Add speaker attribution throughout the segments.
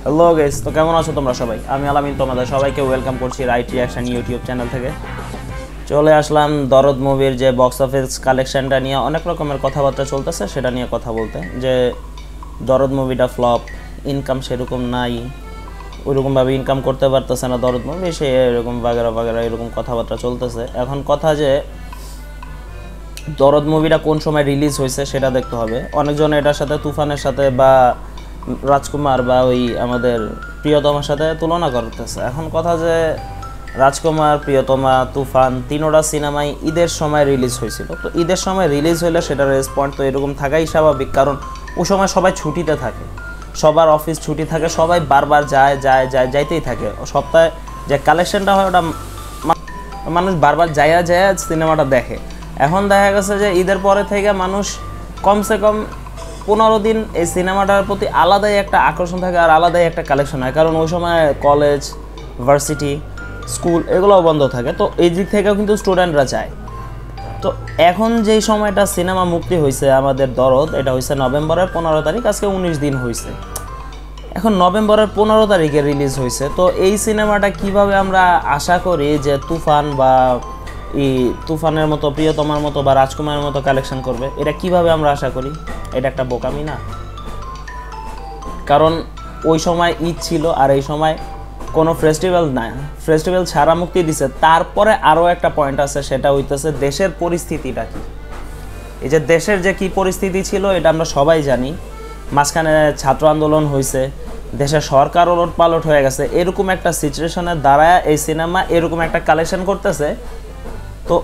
Speaker 1: Hello guys, তো কেমন আছো তোমরা সবাই? আমি আলামিন তোমাদের সবাইকে ওয়েলকাম করছি রাইট রিঅ্যাকশন ইউটিউব চ্যানেল থেকে। চলে আসলাম দরদ মুভির যে বক্স অফিস কালেকশনটা নিয়ে অনেক রকমের কথাবার্তা চলতেছে, সেটা নিয়ে কথা বলতে। যে দরদ মুভিটা ফ্লপ, ইনকাম সেরকম নাই, ওইরকমভাবে ইনকাম করতে পারতেছে না দরদ মুভি, সে এরকম বাগেরা বাগেরা এরকম কথাবার্তা চলতেছে। এখন কথা যে দরদ মুভিটা কোন সময় রিলিজ হয়েছে সেটা দেখতে হবে। অনেকজন এটার সাথে তুফানের সাথে বা রাজকুমার বা ওই আমাদের প্রিয়তমার সাথে তুলনা করতেছে। এখন কথা যে রাজকুমার, প্রিয়তমা, তুফান তিনোটা সিনেমাই ঈদের সময় রিলিজ হয়েছিল। তো ঈদের সময় রিলিজ হইলে সেটার রেসপন্স তো এরকম থাকাই স্বাভাবিক, কারণ ওই সময় সবাই ছুটিতে থাকে, সবার অফিস ছুটি থাকে, সবাই বারবার যাইতেই থাকে। সপ্তাহে যে কালেকশনটা হয় ওটা মানুষ বারবার যায় সিনেমাটা দেখে। এখন দেখা গেছে যে ঈদের পরে থেকে মানুষ কমসে কম 15 দিন এই সিনেমাটার প্রতি আলাদাই একটা আকর্ষণ থাকে আর আলাদাই একটা কালেকশন হয়, কারণ ওই সময় কলেজ, ভার্সিটি, স্কুল এগুলোও বন্ধ থাকে। তো এই দিক থেকেও কিন্তু স্টুডেন্টরা যায়। তো এখন যেই সময়টা সিনেমা মুক্তি হয়েছে আমাদের দরদ, এটা হয়েছে নভেম্বরের 15 তারিখ, আজকে 19 দিন হয়েছে। এখন নভেম্বরের 15 তারিখে রিলিজ হয়েছে। তো এই সিনেমাটা কিভাবে আমরা আশা করি যে তুফান বা তুফানের মতো, প্রিয়তমার মতো বা রাজকুমারের মতো কালেকশন করবে, এটা কিভাবে আমরা আশা করি? এটা একটা বোকামি না? কারণ ওই সময় ঈদ ছিল আর এই সময় কোনো ফেস্টিভ্যাল না, ফেস্টিভ্যাল ছাড়া মুক্তি দিছে। তারপরে আরও একটা পয়েন্ট আছে, সেটা হইতেছে দেশের পরিস্থিতিটা কি। এই যে দেশের যে কি পরিস্থিতি ছিল এটা আমরা সবাই জানি। মাঝখানে ছাত্র আন্দোলন হয়েছে, দেশের সরকার ওলট পালট হয়ে গেছে, এরকম একটা সিচুয়েশনের দ্বারা এই সিনেমা এরকম একটা কালেকশন করতেছে। তো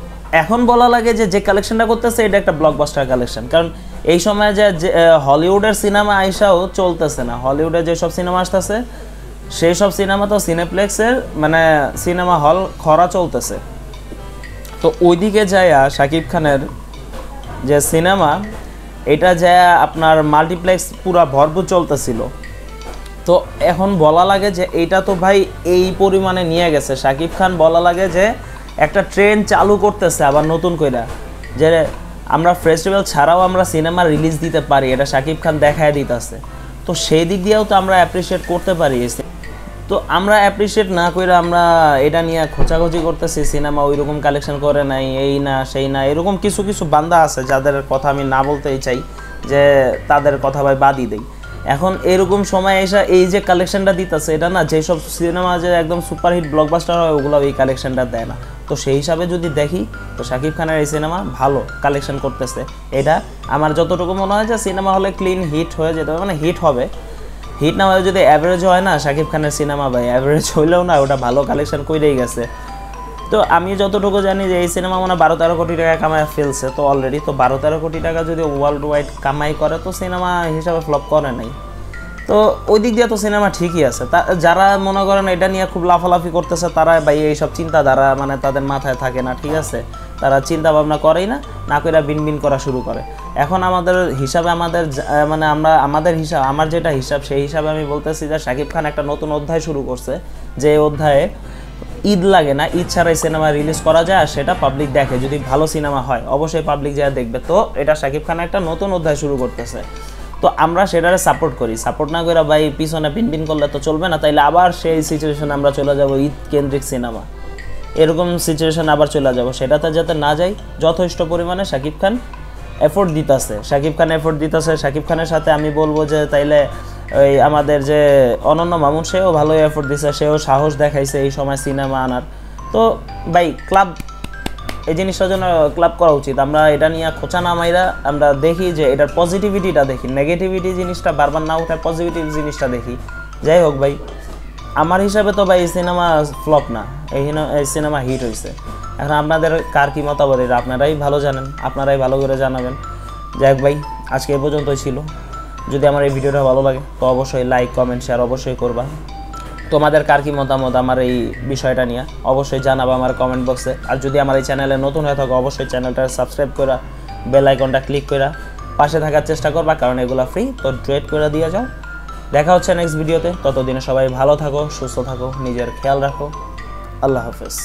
Speaker 1: এখন বলা লাগে যে যে কালেকশনটা করতেছে এটা একটা ব্লকবাস্টার কালেকশন, কারণ এই সময় যে হলিউডের সিনেমা আইসাও চলতেছে না। হলিউডে যেসব সিনেমা আসতেছে সেই সব সিনেমা তো সিনেপ্লেক্সের মানে সিনেমা হল খরা চলতেছে। তো ওইদিকে যায় শাকিব খানের যে সিনেমা, এটা যায় আপনার মাল্টিপ্লেক্স পুরা ভরপুর চলতেছিল। তো এখন বলা লাগে যে এইটা তো ভাই এই পরিমাণে নিয়ে গেছে শাকিব খান, বলা লাগে যে একটা ট্রেন্ড চালু করতেছে আবার নতুন কইরা, যে আমরা ফেস্টিভ্যাল ছাড়াও আমরা সিনেমা রিলিজ দিতে পারি, এটা শাকিব খান দেখায় দিতেছে। তো সেই দিক দিয়েও তো আমরা অ্যাপ্রিসিয়েট করতে পারি। তো আমরা অ্যাপ্রিসিয়েট না করে আমরা এটা নিয়ে খোঁচাখুচি করতেছি, সিনেমা ওই রকম কালেকশন করে নাই, এই না সেই না, এরকম কিছু কিছু বান্দা আছে যাদের কথা আমি না বলতেই চাই, যে তাদের কথা ভাই বাদই দেই। এখন এরকম সময় এসে এই যে কালেকশনটা দিতেছে, এটা না যেসব সিনেমা যে একদম সুপারহিট ব্লকবাস্টার হয় ওগুলো এই কালেকশনটা দেয় না। তো সেই হিসাবে যদি দেখি তো শাকিব খানের এই সিনেমা ভালো কালেকশন করতেছে। এটা আমার যতটুকু মনে হয় যে সিনেমা হলে ক্লিন হিট হয়ে যেতে হবে, মানে হিট হবে। হিট না হলে যদি অ্যাভারেজ হয় না শাকিব খানের সিনেমা, ভাই অ্যাভারেজ হইলেও না ওটা ভালো কালেকশন করেই গেছে। তো আমি যতটুকু জানি যে এই সিনেমা মানে 12-13 কোটি টাকা কামাই ফেলছে তো অলরেডি। তো 12-13 কোটি টাকা যদি ওয়ার্ল্ড ওয়াইড কামাই করে তো সিনেমা হিসাবে ফ্লপ করে নাই। তো ওই দিক দিয়ে তো সিনেমা ঠিকই আছে। যারা মনে করেন এটা নিয়ে খুব লাফালাফি করতেছে, তারা ভাই এইসব চিন্তাধারা মানে তাদের মাথায় থাকে না, ঠিক আছে? তারা চিন্তা ভাবনা করেই না করে বিন করা শুরু করে। এখন আমাদের হিসাবে মানে আমাদের হিসাব, আমার যেটা হিসাব সেই হিসাবে আমি বলতেছি যে শাকিব খান একটা নতুন অধ্যায় শুরু করছে, যে অধ্যায়ে ঈদ লাগে না, ঈদ ছাড়াই সিনেমা রিলিজ করা যায় আর সেটা পাবলিক দেখে। যদি ভালো সিনেমা হয় অবশ্যই পাবলিক যা দেখবে। তো এটা শাকিব খান একটা নতুন অধ্যায় শুরু করতেছে। তো আমরা সেটারে সাপোর্ট করি। সাপোর্ট না করে ভাই পিছনে পিন করলে তো চলবে না, তাইলে আবার সেই সিচুয়েশনে আমরা চলে যাব ঈদ কেন্দ্রিক সিনেমা, এরকম সিচুয়েশন আবার চলে যাব। সেটাতে যাতে না যাই যথেষ্ট পরিমাণে শাকিব খান এফোর্ট দিতেছে। শাকিব খানের সাথে আমি বলবো যে তাইলে ওই আমাদের যে অনন্য মামুন, সেও ভালোই এফোর্ট দিছে, সেও সাহস দেখাইছে এই সময় সিনেমা আনার। তো ভাই ক্লাব এই জিনিসটার জন্য ক্লাব করা উচিত। আমরা এটা নিয়ে খোঁচা না মাইরা আমরা দেখি যে এটার পজিটিভিটিটা দেখি, নেগেটিভিটি জিনিসটা বারবার না উঠে পজিটিভ জিনিসটা দেখি। যাই হোক ভাই, আমার হিসাবে তো ভাই এই সিনেমা ফ্লপ না, এই সিনেমা হিট হয়েছে। এখন আপনাদের কার কী মতামত এটা আপনারাই ভালো জানেন, আপনারাই ভালো করে জানাবেন। যাই হোক ভাই, আজকে এই পর্যন্তই ছিল। যদি আমার এই ভিডিওটা ভালো লাগে তো অবশ্যই লাইক, কমেন্ট, শেয়ার অবশ্যই করবা। তোমাদের কার কী মতামত আমার এই বিষয়টা নিয়ে অবশ্যই জানাবো আমার কমেন্ট বক্সে। আর যদি আমার এই চ্যানেলে নতুন হয়ে থাকো অবশ্যই চ্যানেলটা সাবস্ক্রাইব করা, বেল আইকনটা ক্লিক করা পাশে থাকার চেষ্টা করবা, কারণ এগুলো ফ্রি। তো ড্রেট করে দিয়ে যাও। দেখা হচ্ছে নেক্সট ভিডিওতে। ততদিনে সবাই ভালো থাকো, সুস্থ থাকো, নিজের খেয়াল রাখো। আল্লাহ হাফেজ।